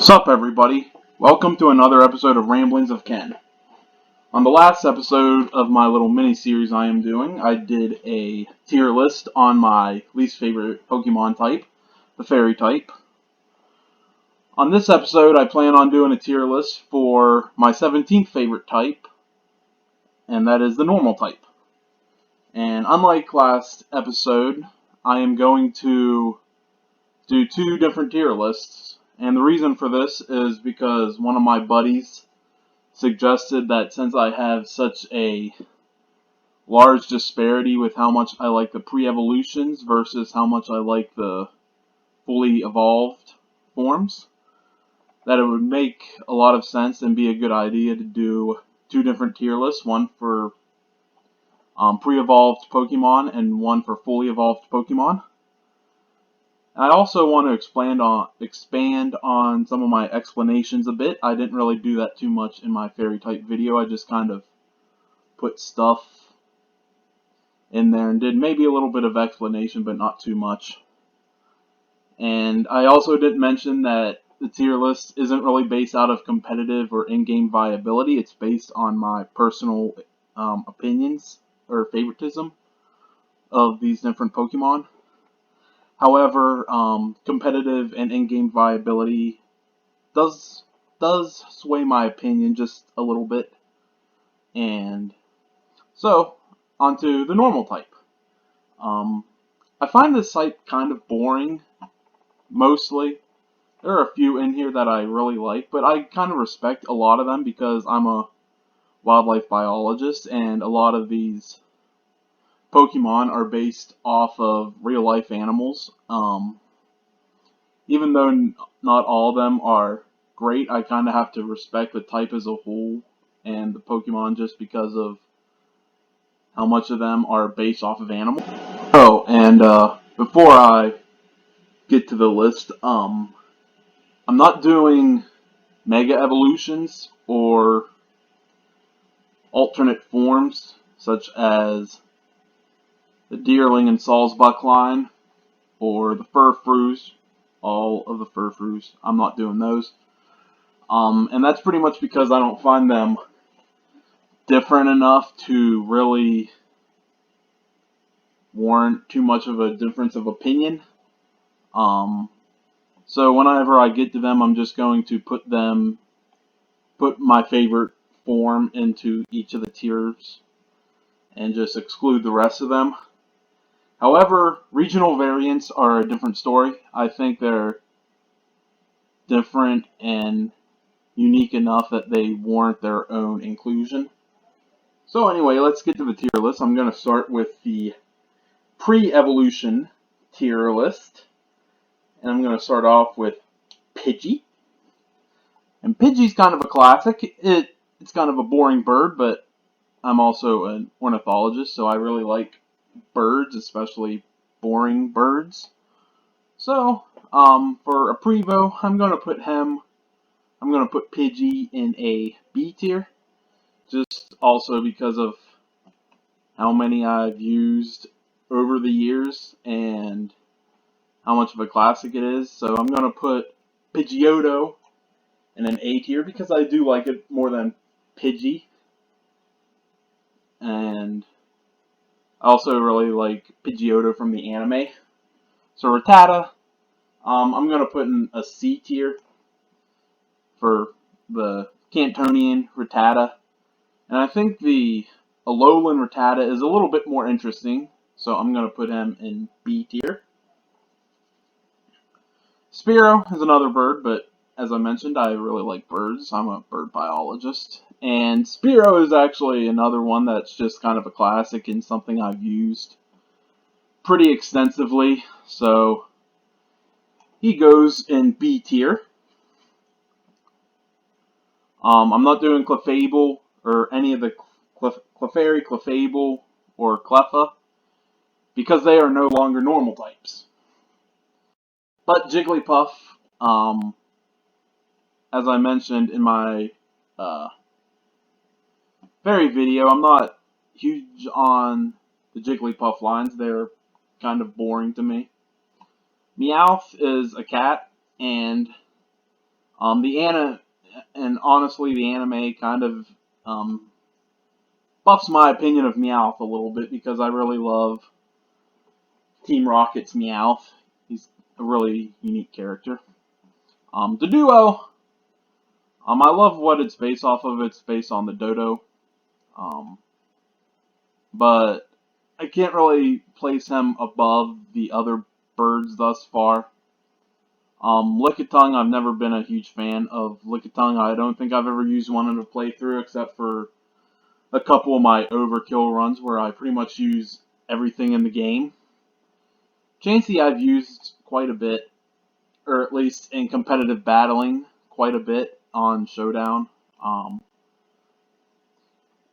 Sup everybody, welcome to another episode of Ramblings of Ken. On the last episode of my little mini-series I am doing, I did a tier list on my least favorite Pokemon type, the Fairy type. On this episode I plan on doing a tier list for my 17th favorite type, and that is the normal type. And unlike last episode, I am going to do two different tier lists. And the reason for this is because one of my buddies suggested that since I have such a large disparity with how much I like the pre-evolutions versus how much I like the fully evolved forms, that it would make a lot of sense and be a good idea to do two different tier lists, one for pre-evolved Pokemon and one for fully evolved Pokemon. I also want to expand on some of my explanations a bit. I didn't really do that too much in my fairy type video. I just kind of put stuff in there and did maybe a little bit of explanation, but not too much. And I also didn't mention that the tier list isn't really based out of competitive or in-game viability. It's based on my personal opinions or favoritism of these different Pokemon. However, competitive and in-game viability does sway my opinion just a little bit. And so, onto the normal type. I find this type kind of boring, mostly. There are a few in here that I really like, but I kind of respect a lot of them because I'm a wildlife biologist, and a lot of these Pokemon are based off of real-life animals. Even though not all of them are great, I kind of have to respect the type as a whole and the Pokemon just because of how much of them are based off of animals. Oh, and before I get to the list, I'm not doing Mega Evolutions or alternate forms such as the Deerling and Salisbuck line, or the Furfroos, all of the Furfroos. I'm not doing those. And that's pretty much because I don't find them different enough to really warrant too much of a difference of opinion. So whenever I get to them, I'm just going to put my favorite form into each of the tiers and just exclude the rest of them. However, regional variants are a different story. I think they're different and unique enough that they warrant their own inclusion. So anyway, let's get to the tier list. I'm going to start with the pre-evolution tier list. And I'm going to start off with Pidgey. And Pidgey's kind of a classic. It's kind of a boring bird, but I'm also an ornithologist, so I really like birds, especially boring birds. So, for a Prevo, I'm going to put Pidgey in a B tier, just also because of how many I've used over the years and how much of a classic it is. So I'm going to put Pidgeotto in an A tier because I do like it more than Pidgey. And I also really like Pidgeotto from the anime. So Rattata, I'm going to put in a C tier for the Cantonian Rattata. And I think the Alolan Rattata is a little bit more interesting, so I'm going to put him in B tier. Spearow is another bird, but as I mentioned, I really like birds. I'm a bird biologist. And Spearow is actually another one that's just kind of a classic and something I've used pretty extensively. So he goes in B tier. I'm not doing Clefable or any of the Clefairy, Clefable, or Cleffa because they are no longer normal types. But Jigglypuff, as I mentioned in my fairy video, I'm not huge on the Jigglypuff lines. They're kind of boring to me. Meowth is a cat, and Honestly, the anime kind of buffs my opinion of Meowth a little bit because I really love Team Rocket's Meowth. He's a really unique character. The duo, I love what it's based off of. It's based on the dodo. But I can't really place him above the other birds thus far. Lickitung, I've never been a huge fan of Lickitung. I don't think I've ever used one in a playthrough except for a couple of my overkill runs where I pretty much use everything in the game. Chansey I've used quite a bit, or at least in competitive battling, quite a bit on Showdown.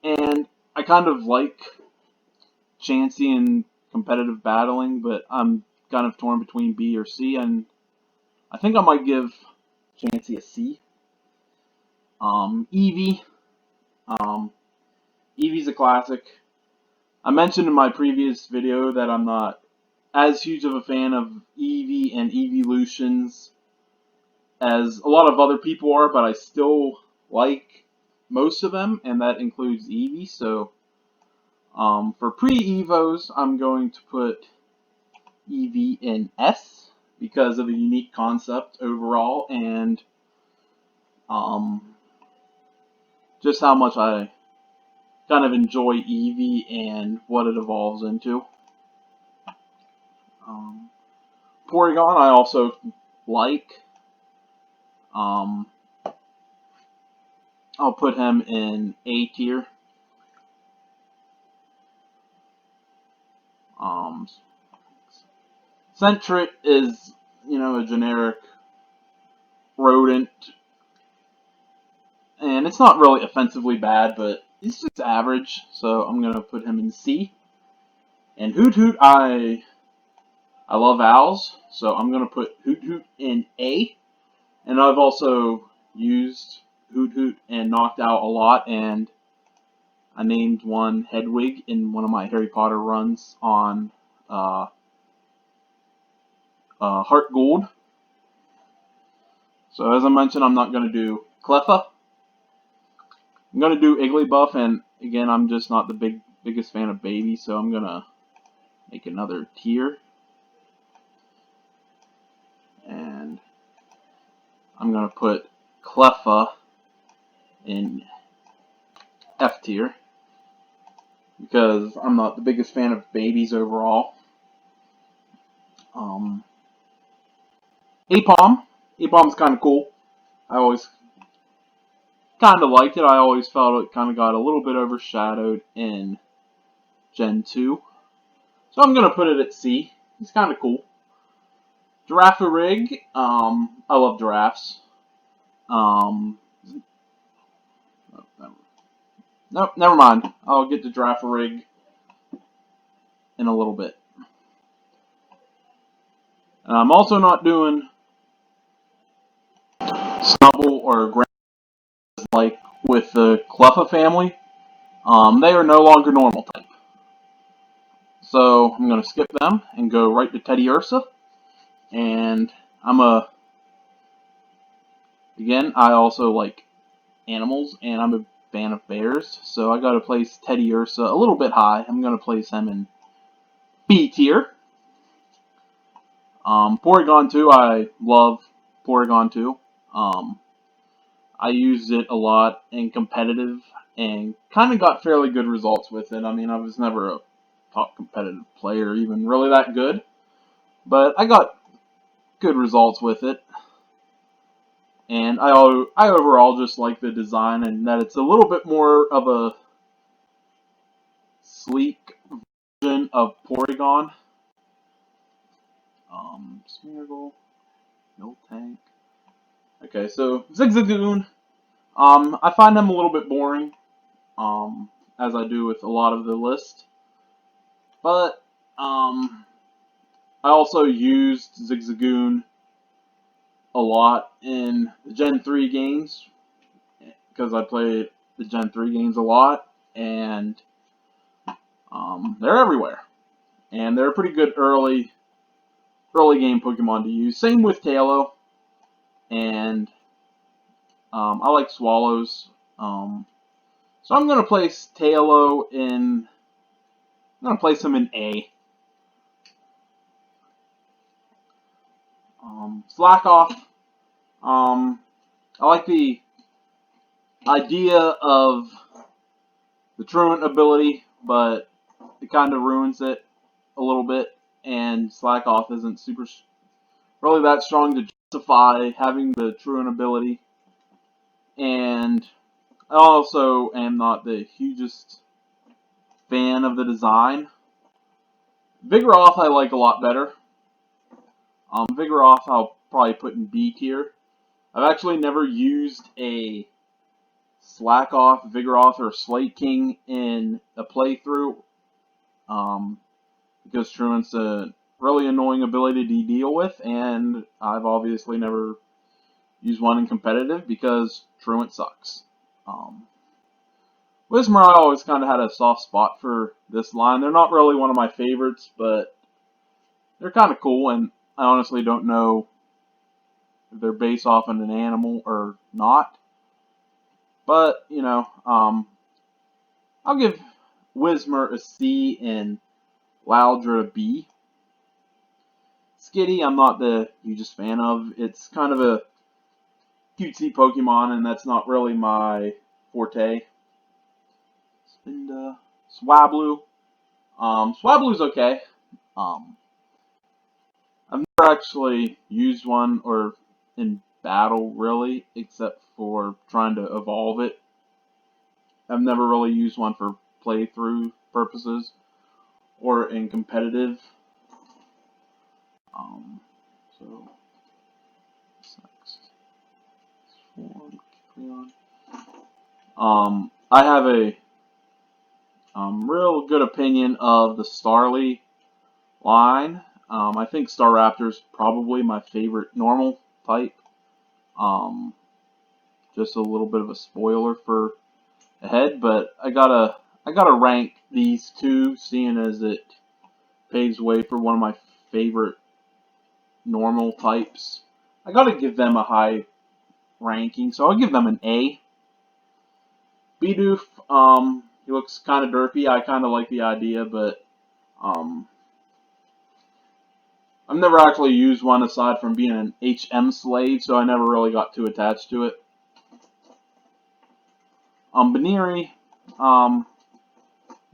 And I kind of like Chansey in competitive battling, but I'm kind of torn between B or C, and I think I might give Chansey a C. Eevee. Eevee's a classic. I mentioned in my previous video that I'm not as huge of a fan of Eevee and Eeveelutions as a lot of other people are, but I still like most of them, and that includes Eevee. So for pre-Evos, I'm going to put Eevee in S because of the unique concept overall and just how much I kind of enjoy Eevee and what it evolves into. Porygon I also like. I'll put him in A tier. Sentret is, a generic rodent. And it's not really offensively bad, but it's just average. So I'm going to put him in C. And Hoot Hoot, I love owls. So I'm going to put Hoot Hoot in A. And I've also used Hoot Hoot and knocked out a lot. And I named one Hedwig in one of my Harry Potter runs on Heart Gold. So as I mentioned, I'm not going to do Cleffa. I'm going to do Igglybuff, and again, I'm just not the biggest fan of Baby, so I'm going to make another tier. And I'm going to put Cleffa in F tier because I'm not the biggest fan of babies overall. Apom. Apom's kind of cool. I always kind of liked it. I always felt it kind of got a little bit overshadowed in Gen 2. So I'm going to put it at C. It's kind of cool. Girafarig. I love giraffes. Nope, never mind. I'll get to Girafarig in a little bit. And I'm also not doing Snubble or Grand like with the Cleffa family. They are no longer normal type. So I'm going to skip them and go right to Teddiursa. And again, I also like animals, and I'm a fan of bears. So I got to place Teddiursa a little bit high. I'm going to place him in B tier. Porygon 2, I love Porygon 2. I used it a lot in competitive and kind of got fairly good results with it. I mean, I was never a top competitive player, even really that good, but I got good results with it. And I overall just like the design and that it's a little bit more of a sleek version of Porygon. Smeargle, Miltank. Okay, so Zigzagoon. I find them a little bit boring, as I do with a lot of the list. But, I also used Zigzagoon a lot in the Gen 3 games, because I played the Gen 3 games a lot, and they're everywhere. And they're a pretty good early game Pokemon to use. Same with Tailo, and I like swallows. So I'm going to place Tailo in. I'm going to place him in A. Slack off. I like the idea of the truant ability, but it kind of ruins it a little bit. And slack off isn't really that strong to justify having the truant ability. And I also am not the hugest fan of the design. Vigoroth I like a lot better. Vigoroth I'll probably put in B tier. I've actually never used a Slack Off, Vigoroth, or Slate King in a playthrough, because Truant's a really annoying ability to deal with, and I've obviously never used one in competitive because Truant sucks. Whismur I always kind of had a soft spot for this line. They're not really one of my favorites, but they're kind of cool, and I honestly don't know if they're based off of an animal or not. But, I'll give Whismur a C and Loudra a B. Skitty, I'm not the hugest fan of. It's kind of a cutesy Pokemon, and that's not really my forte. And Swablu. Swablu's okay. I've never actually used one or in battle, really, except for trying to evolve it. I've never really used one for playthrough purposes or in competitive. So I have a real good opinion of the Starly line. I think Staraptor's probably my favorite normal type. Just a little bit of a spoiler for ahead, but I gotta rank these two, seeing as it paves way for one of my favorite normal types. I gotta give them a high ranking, so I'll give them an A. Bidoof, he looks kind of derpy. I kind of like the idea, but I've never actually used one aside from being an HM slave, so I never really got too attached to it. Baneri,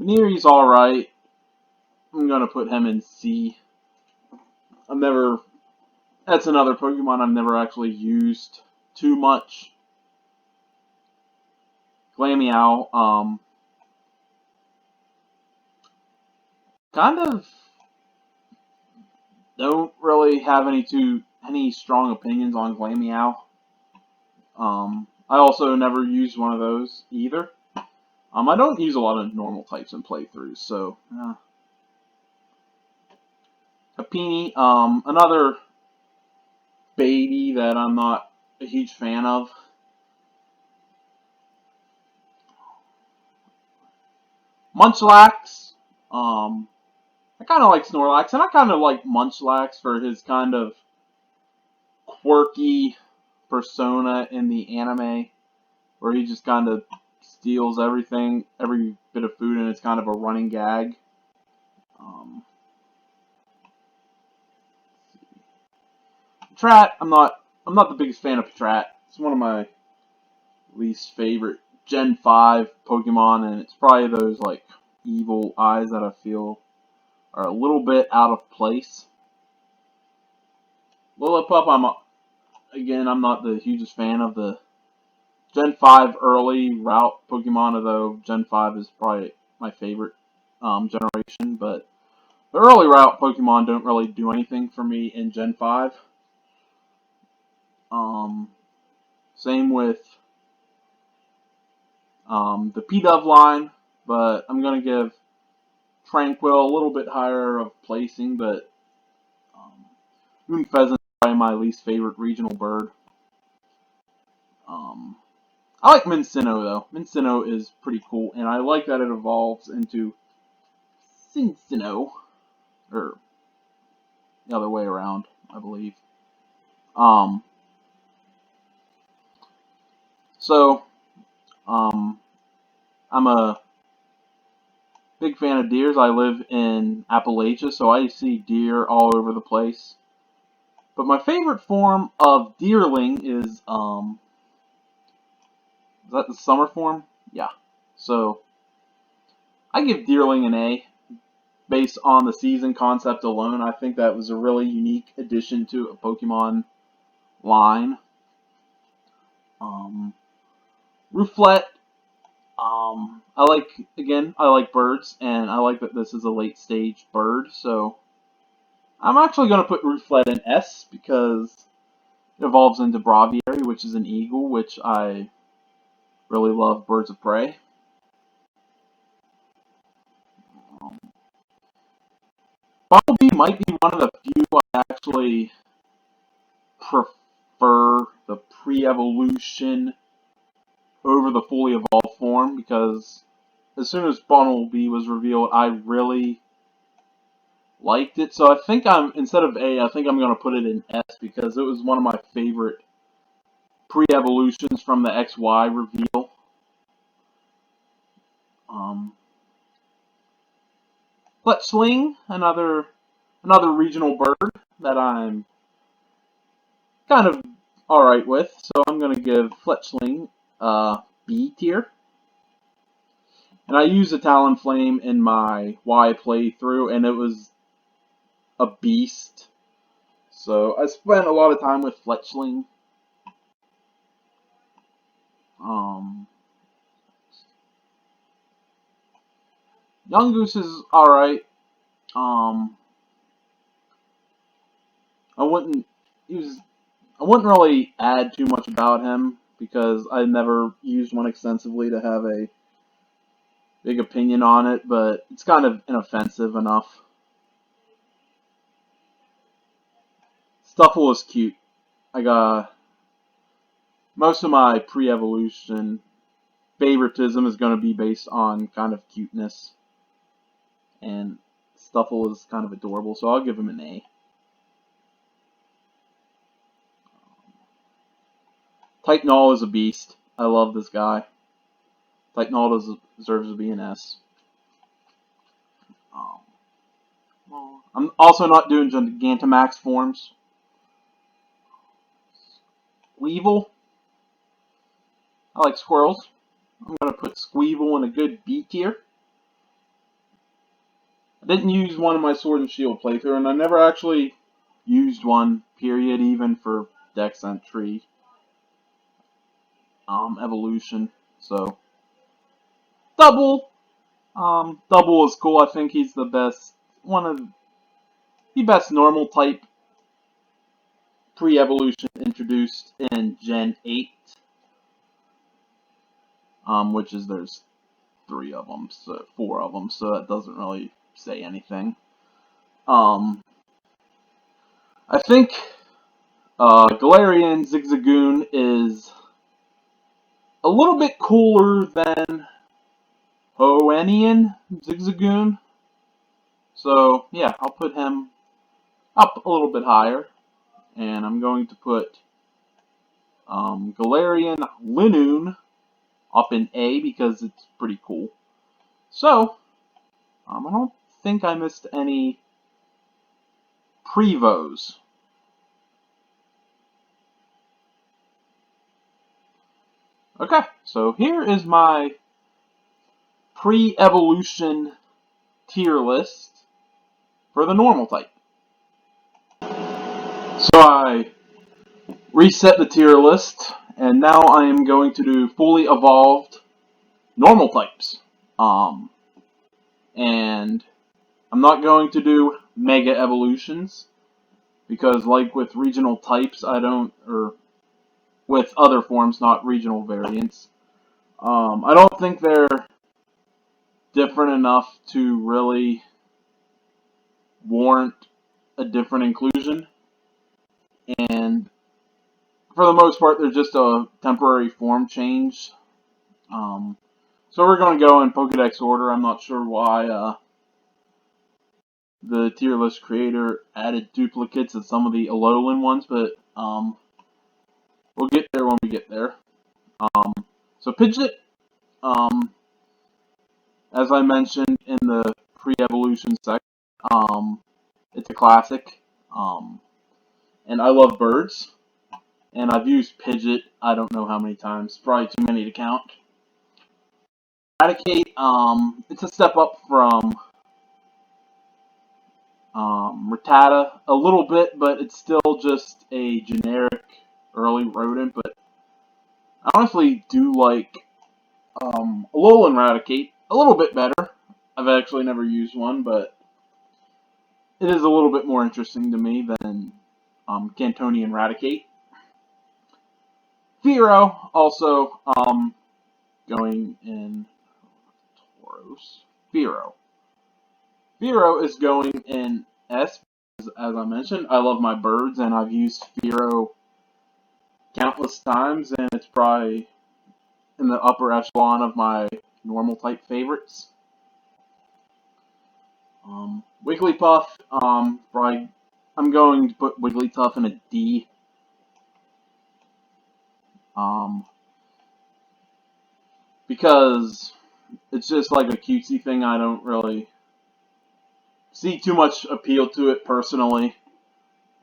Baneri's alright. I'm gonna put him in C. That's another Pokemon I've never actually used too much. Glameow, kind of don't really have any strong opinions on Glameow. I also never used one of those either. I don't use a lot of normal types in playthroughs, so Happiny, another baby that I'm not a huge fan of. Munchlax, I kind of like Snorlax, and I kind of like Munchlax for his kind of quirky persona in the anime, where he just kind of steals everything, every bit of food, and it's kind of a running gag. Patrat, I'm not the biggest fan of Patrat. It's one of my least favorite Gen 5 Pokemon, and it's probably those like evil eyes that I feel are a little bit out of place. Lillipup, I'm not the hugest fan of the Gen 5 early route Pokemon, although Gen 5 is probably my favorite generation, but the early route Pokemon don't really do anything for me in Gen 5. Same with the Pidove line, but I'm going to give Tranquil a little bit higher of placing, but Moon Pheasant is probably my least favorite regional bird. I like Minccino though. Minccino is pretty cool, and I like that it evolves into Cinccino, or the other way around, I believe. So, I'm a big fan of deers. I live in Appalachia, so I see deer all over the place. But my favorite form of deerling is that the summer form? Yeah. So, I give deerling an A based on the season concept alone. I think that was a really unique addition to a Pokemon line. Rooflet, I like birds, and I like that this is a late stage bird, so I'm actually going to put Rooflet in S because it evolves into Braviary, which is an eagle, which I really love birds of prey. Um, Bumblebee might be one of the few I actually prefer the pre-evolution over the fully evolved form, because as soon as Bumblebee was revealed, I really liked it. So I think instead of A, I think I'm going to put it in S because it was one of my favorite pre-evolutions from the XY reveal. Fletchling, another regional bird that I'm kind of alright with, so I'm going to give Fletchling B tier. And I used a Talonflame in my Y playthrough, and it was a beast. So I spent a lot of time with Fletchling. Young Goose is alright. I wouldn't I wouldn't really add too much about him because I never used one extensively to have a big opinion on it, but it's kind of inoffensive enough. Stuffle is cute. I got most of my pre-evolution favoritism is going to be based on kind of cuteness, and Stuffle is kind of adorable, so I'll give him an A. Titanol is a beast. I love this guy. Titanol deserves to be an S. I'm also not doing Gigantamax forms. Weevil. I like squirrels. I'm going to put Squeevil in a good B tier. I didn't use one in my Sword and Shield playthrough, and I never actually used one, period, even for Dex Entry evolution. So, Double. Double is cool. I think he's the best, one of the best normal type pre-evolution introduced in Gen 8. Which is there's 4 of them, so that doesn't really say anything. I think Galarian Zigzagoon is a little bit cooler than Hoennian Zigzagoon. So, yeah, I'll put him up a little bit higher. And I'm going to put Galarian Linoon up in A because it's pretty cool. So, I don't think I missed any Prevos. Okay, so here is my pre-evolution tier list for the normal type. So I reset the tier list, and now I am going to do fully evolved normal types. And I'm not going to do mega evolutions because, like with regional types, or with other forms, not regional variants, I don't think they're different enough to really warrant a different inclusion. And for the most part, they're just a temporary form change. So we're going to go in Pokedex order. I'm not sure why the tier list creator added duplicates of some of the Alolan ones, but we'll get there when we get there. So Pidgeot, as I mentioned in the pre-evolution section, it's a classic, and I love birds. And I've used Pidgeot, I don't know how many times, probably too many to count. Eradicate, it's a step up from Rattata a little bit, but it's still just a generic early rodent. But I honestly do like Alolan Raticate a little bit better. I've actually never used one, but it is a little bit more interesting to me than Cantonian Raticate. Fearow also going in Tauros. Fearow. Fearow is going in S, as I mentioned. I love my birds, and I've used Fearow countless times, and it's probably in the upper echelon of my normal type favorites. Wigglypuff, probably I'm going to put Wigglytuff in a D. Because it's just like a cutesy thing. I don't really see too much appeal to it personally.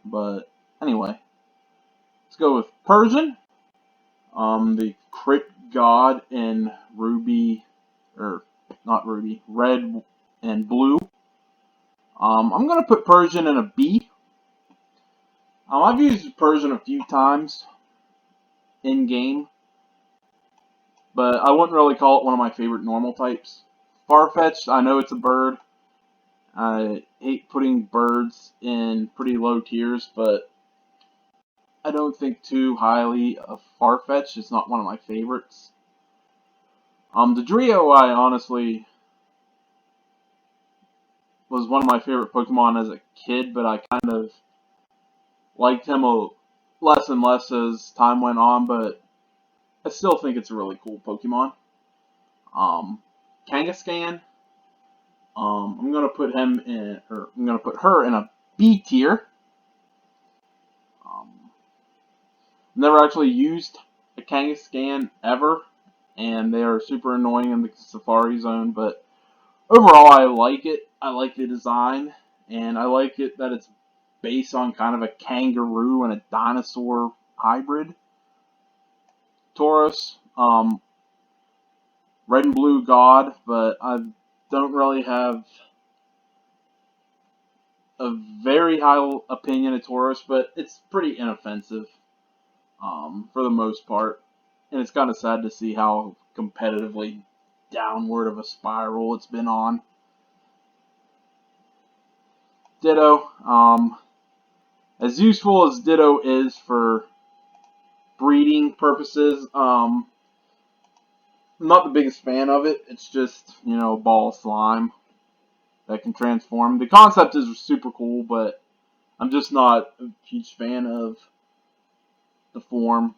But anyway, let's go with Persian. The crit god in Ruby, or not Ruby, Red and Blue. I'm gonna put Persian in a B. I've used Persian a few times in game, but I wouldn't really call it one of my favorite normal types. Farfetch'd, I know it's a bird. I hate putting birds in pretty low tiers, but I don't think too highly of Farfetch'd. It's not one of my favorites. The Drio, I honestly was one of my favorite Pokemon as a kid, but I kind of liked him less and less as time went on, but I still think it's a really cool Pokemon. Kangaskhan, I'm gonna put him in, or I'm gonna put her in a B tier. Never actually used a Kangaskhan ever, and they are super annoying in the Safari Zone, but overall I like it. I like the design, and I like it that it's based on kind of a kangaroo and a dinosaur hybrid. Tauros, red and blue god, but I don't really have a very high opinion of Tauros, but it's pretty inoffensive for the most part. And it's kind of sad to see how competitively downward of a spiral it's been on. Ditto, as useful as Ditto is for breeding purposes, I'm not the biggest fan of it. It's just, a ball of slime that can transform. The concept is super cool, but I'm just not a huge fan of the form.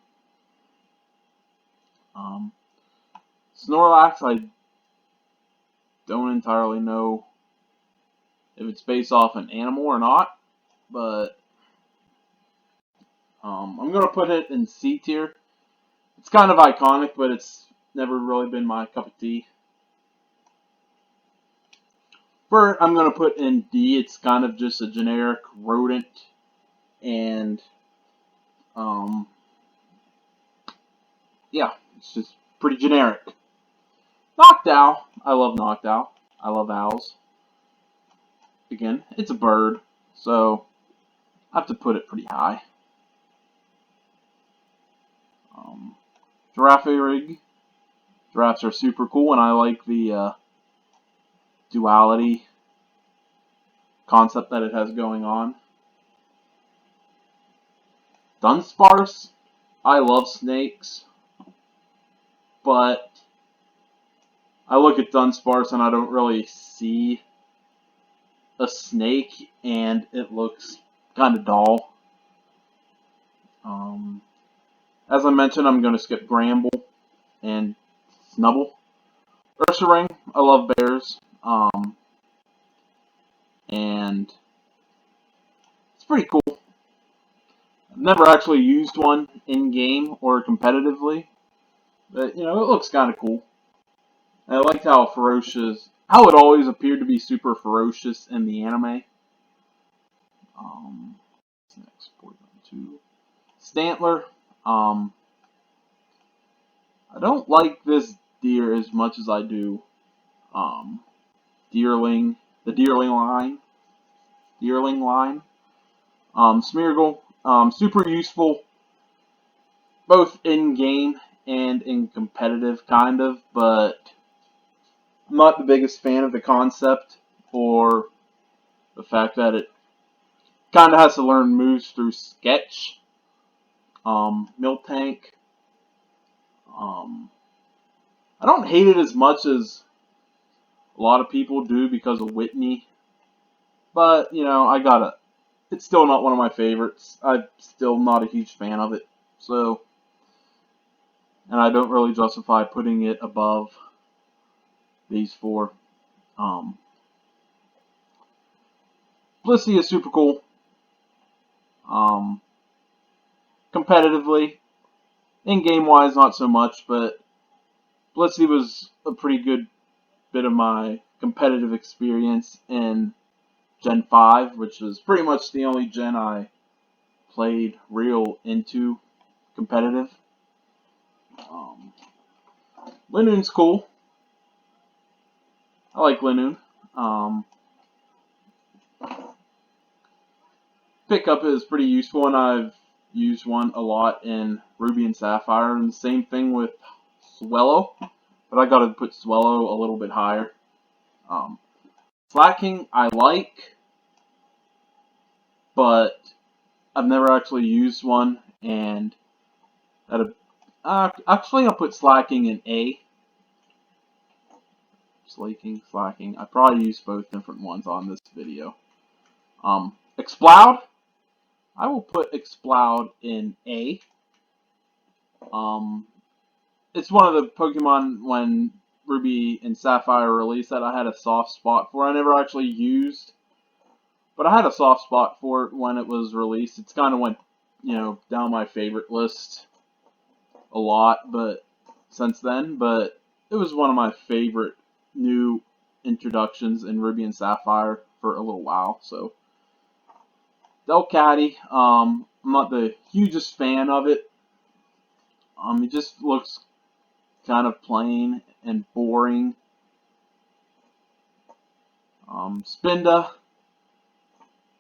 Snorlax, I don't entirely know if it's based off an animal or not, but I'm going to put it in C tier. It's kind of iconic, but it's never really been my cup of tea. Furt, I'm going to put in D. It's kind of just a generic rodent, and yeah, it's just pretty generic. Noctowl, I love Noctowl. I love owls. Again, it's a bird, so I have to put it pretty high. Girafarig. Giraffes are super cool, and I like the duality concept that it has going on. Dunsparce. I love snakes, but I look at Dunsparce and I don't really see a snake, and it looks kind of dull. As I mentioned, I'm going to skip Gramble and Snubble. Ursaring, I love bears, and it's pretty cool. I've never actually used one in game or competitively, But, it looks kind of cool. I liked how how it always appeared to be super ferocious in the anime. What's next? Poison 2. Stantler. Um, I don't like this deer as much as I do Deerling, the Deerling line. Deerling line. Smeargle. Super useful, both in game and in competitive, kind of, but I'm not the biggest fan of the concept or the fact that it kind of has to learn moves through sketch. Miltank. Um, I don't hate it as much as a lot of people do because of Whitney, but it's still not one of my favorites. I'm still not a huge fan of it, so, and I don't really justify putting it above these four. Um, Blissey is super cool. Um, Competitively, in game wise, not so much, but Blissey was a pretty good bit of my competitive experience in Gen 5, which was pretty much the only gen I played real into competitive. Um, Linoon's cool. I like Linoon. Pickup is pretty useful, and I've used one a lot in Ruby and Sapphire, and the same thing with Swellow, but I gotta put Swellow a little bit higher. Um, Slacking I like, but I've never actually used one, and actually I'll put Slacking in A. Slacking. I probably used both different ones on this video. Exploud, I will put Exploud in A. It's one of the Pokemon when Ruby and Sapphire released that I had a soft spot for. I never actually used, but I had a soft spot for it when it was released. It's kind of went, down my favorite list a lot, but since then, but it was one of my favorite new introductions in Ruby and Sapphire for a little while. So Delcatty, I'm not the hugest fan of it. It just looks kind of plain and boring. Spinda,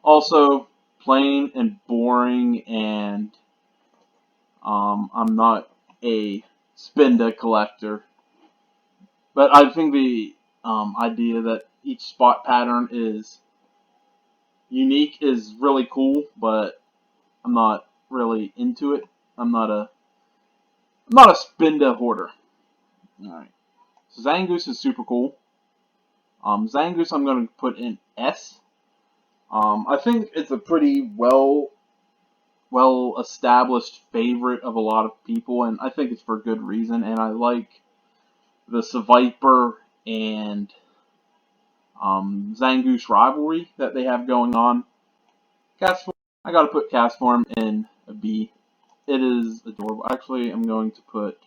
also plain and boring, and I'm not a Spinda collector. But I think the idea that each spot pattern is unique is really cool, but I'm not really into it. I'm not a Spinda hoarder. Alright. So Zangoose is super cool. Zangoose I'm going to put in S. I think it's a pretty well established favorite of a lot of people, and I think it's for good reason. And I like the Seviper and Zangoose rivalry that they have going on. Castform, I gotta put Castform in a B. It is adorable. Actually, I'm going to put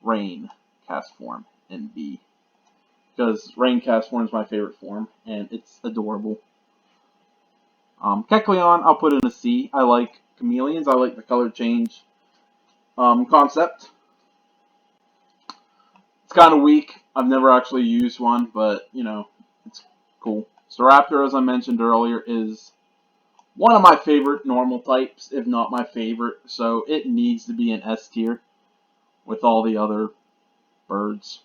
Rain Castform in B, because Rain Castform is my favorite form, and it's adorable. Kecleon, I'll put in a C. I like chameleons. I like the color change concept. It's kind of weak. I've never actually used one, but, it's cool. Staraptor, as I mentioned earlier, is one of my favorite normal types, if not my favorite, so it needs to be an S tier with all the other birds.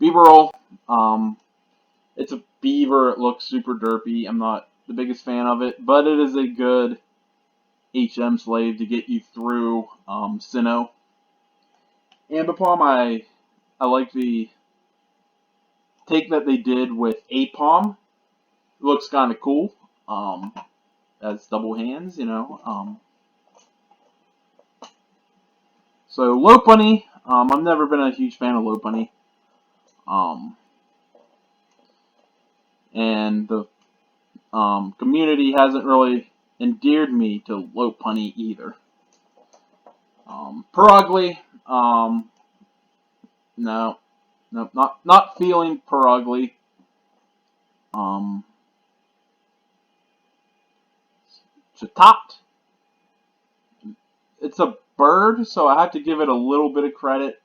Beaverole, it's a beaver. It looks super derpy. I'm not the biggest fan of it, but it is a good HM slave to get you through Sinnoh. Ambipom, I like the take that they did with Apom. It looks kind of cool. As double hands, So Lopunny, I've never been a huge fan of Lopunny. And the community hasn't really endeared me to Lopunny either. Per ugly. No, no, not feeling per ugly. Um, Chatot. It's a bird, so I have to give it a little bit of credit.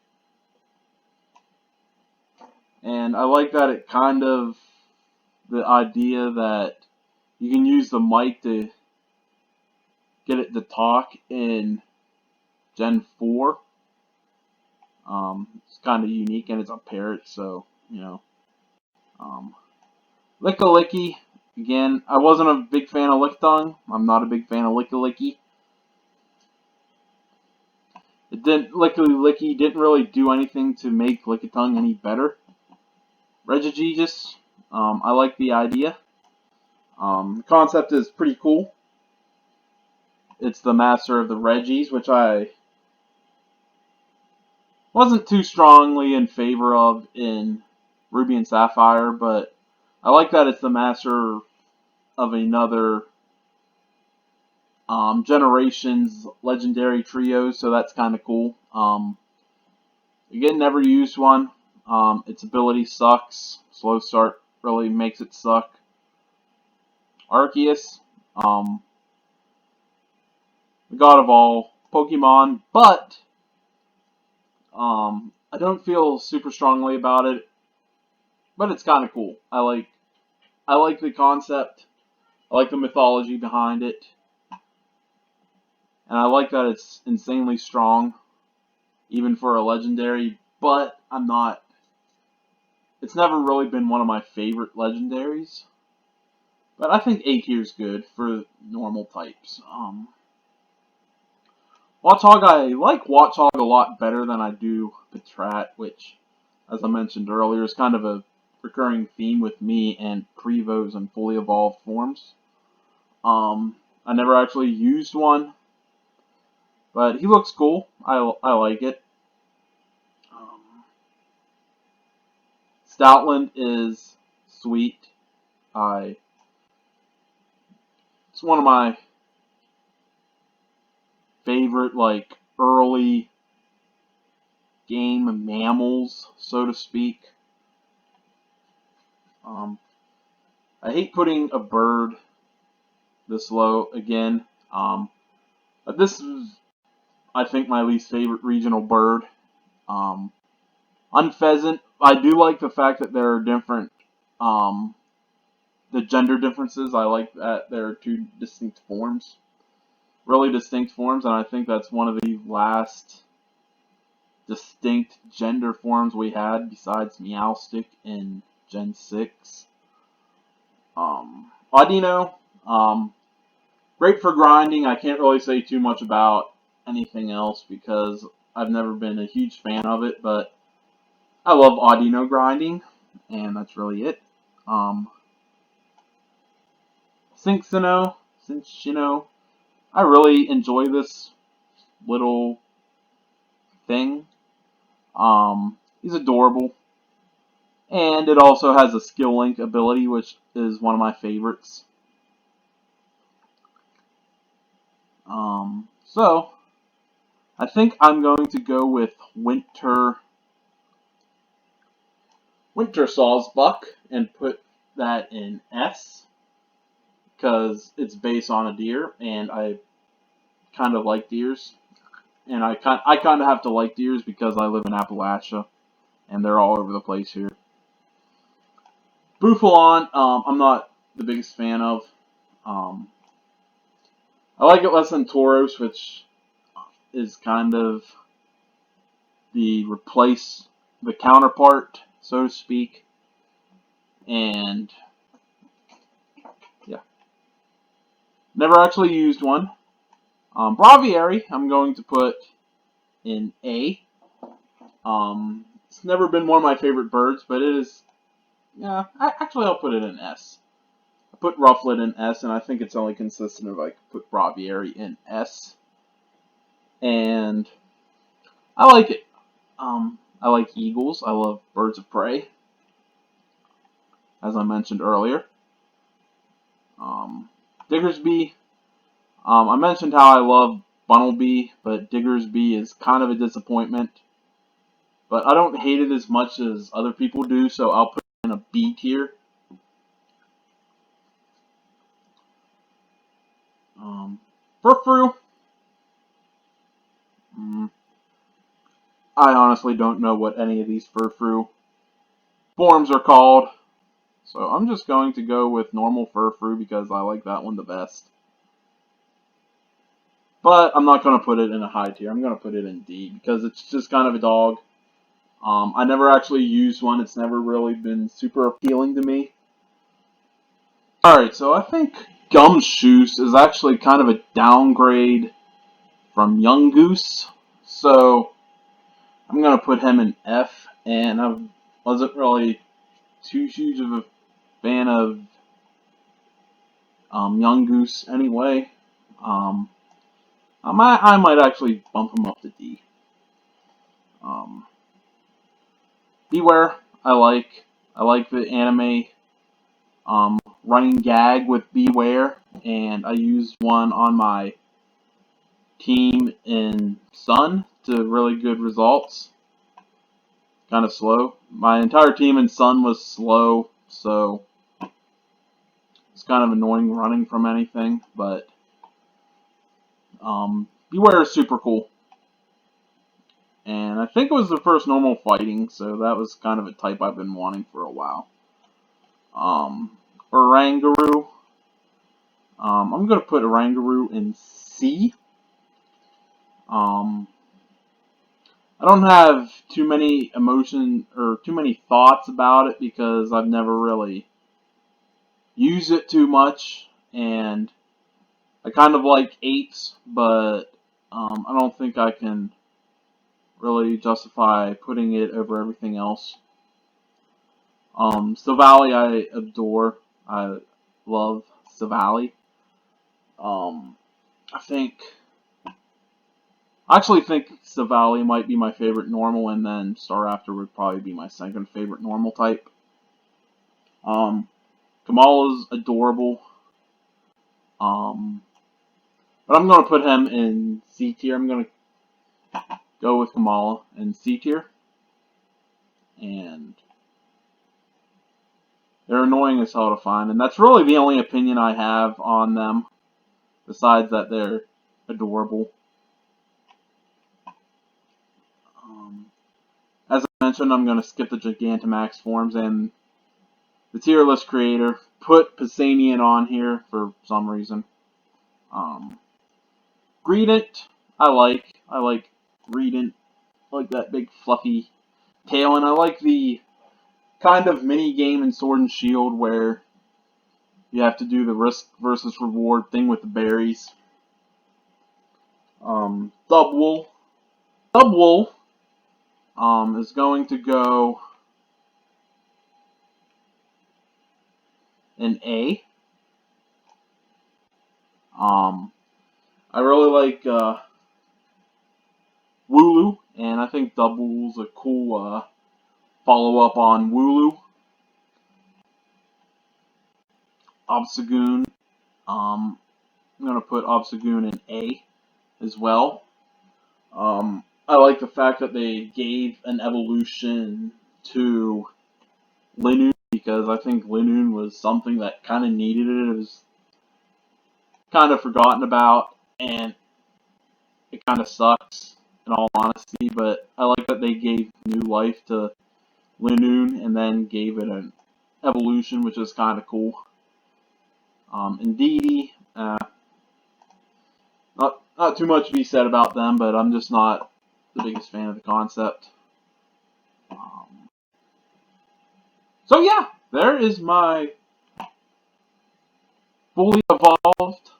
And I like that it kind of, the idea that you can use the mic to get it to talk in Gen 4. It's kind of unique, and it's a parrot, so, you know. Um, Lickalicky, again, I wasn't a big fan of Lickitung. I'm not a big fan of Lickalicky. Lickalicky didn't really do anything to make Lickitung any better. Regigigas, I like the idea. The concept is pretty cool. It's the master of the Reggies, which I wasn't too strongly in favor of in Ruby and Sapphire, but I like that it's the master of another generation's legendary trio, so that's kind of cool. Again, never used one. Its ability sucks. Slow start really makes it suck. Arceus, the god of all Pokemon, but I don't feel super strongly about it. But it's kind of cool. I like the concept. I like the mythology behind it. And I like that it's insanely strong, even for a legendary, but it's never really been one of my favorite legendaries. But I think A tier is good for normal types. Watchog, I like Watchog a lot better than I do Patrat, which, as I mentioned earlier, is kind of a recurring theme with me and Prevos and fully evolved forms. I never actually used one, but he looks cool. I like it. Stoutland is sweet. It's one of my favorite, like, early game mammals, so to speak. I hate putting a bird this low again. But this is, I think, my least favorite regional bird. Unpheasant. I do like the fact that there are different, the gender differences. I like that there are two distinct forms, really distinct forms, and I think that's one of the last distinct gender forms we had besides Meowstic in Gen 6. Audino, great for grinding. I can't really say too much about anything else because I've never been a huge fan of it, but I love Audino grinding, and that's really it. Cinccino, I really enjoy this little thing. He's adorable. And it also has a skill link ability, which is one of my favorites. So, I think I'm going to go with Winter Sawsbuck and put that in S because it's based on a deer, and I kind of like deers. And I kind of have to like deers because I live in Appalachia, and they're all over the place here. Bufalon, I'm not the biggest fan of. Um, I like it less than Tauros, which is kind of the counterpart, so to speak. And yeah, never actually used one. Braviary, I'm going to put in A. It's never been one of my favorite birds, but it is. Yeah, I'll put it in S. I put Rufflet in S, and I think it's only consistent if I put Braviary in S. And I like it. I like eagles. I love birds of prey, as I mentioned earlier. Diggersby. I mentioned how I love Bunnelby, but Diggersby is kind of a disappointment. But I don't hate it as much as other people do, so I'll put it in a B tier. Furfrou. I honestly don't know what any of these Furfrou forms are called. So I'm just going to go with normal Furfrou because I like that one the best. But I'm not going to put it in a high tier. I'm going to put it in D because it's just kind of a dog. I never actually used one. It's never really been super appealing to me. Alright, so I think Gumshoos is actually kind of a downgrade from Young Goose. So I'm going to put him in F. And I wasn't really too huge of a fan of Young Goose anyway. I might actually bump him up to D. Beware, I like the anime running gag with Beware, and I used one on my team in Sun to really good results. Kind of slow. My entire team in Sun was slow, so it's kind of annoying running from anything, but Beware is super cool. And I think it was the first normal fighting, so that was kind of a type I've been wanting for a while. Oranguru. I'm going to put Oranguru in C. I don't have too many emotion or too many thoughts about it because I've never really used it too much, and I kind of like apes, but I don't think I can really justify putting it over everything else. Savali I adore. I love Savali. I actually think Savali might be my favorite normal, and then Staraptor would probably be my second favorite normal type. Kamala's adorable. But I'm going to put him in C tier. I'm going to go with Kamala in C tier. And they're annoying as hell to find, and that's really the only opinion I have on them, besides that they're adorable. As I mentioned, I'm going to skip the Gigantamax forms and the tier list creator. Put Pisanian on here for some reason. Greedent, I like Greedent. I like that big fluffy tail, and I like the kind of mini game in Sword and Shield where you have to do the risk versus reward thing with the berries. Dubwool. Dubwool is going to go in A. I really like Wooloo, and I think Dubwool's a cool follow-up on Wooloo. Obstagoon. I'm going to put Obstagoon in A as well. I like the fact that they gave an evolution to Linoon, because I think Linoon was something that kind of needed it. It was kind of forgotten about, and it kind of sucks, in all honesty, but I like that they gave new life to Linoon and then gave it an evolution, which is kind of cool. Indeedee, not too much to be said about them, but I'm just not the biggest fan of the concept. So yeah, there is my fully evolved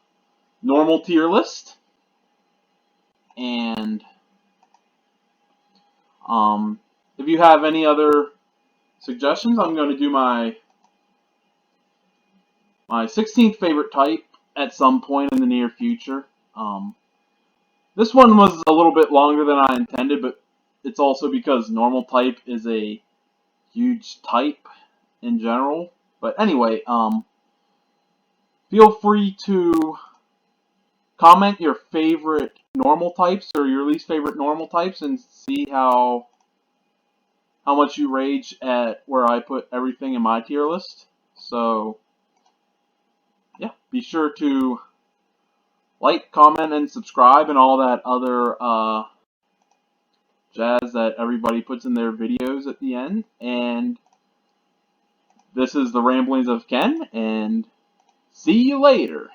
normal tier list. And if you have any other suggestions, I'm going to do my 16th favorite type at some point in the near future. This one was a little bit longer than I intended, but it's also because normal type is a huge type in general. But anyway, feel free to comment your favorite normal types or your least favorite normal types and see how much you rage at where I put everything in my tier list. So, yeah, be sure to like, comment, and subscribe and all that other jazz that everybody puts in their videos at the end. And this is the Ramblings of Ken, and see you later.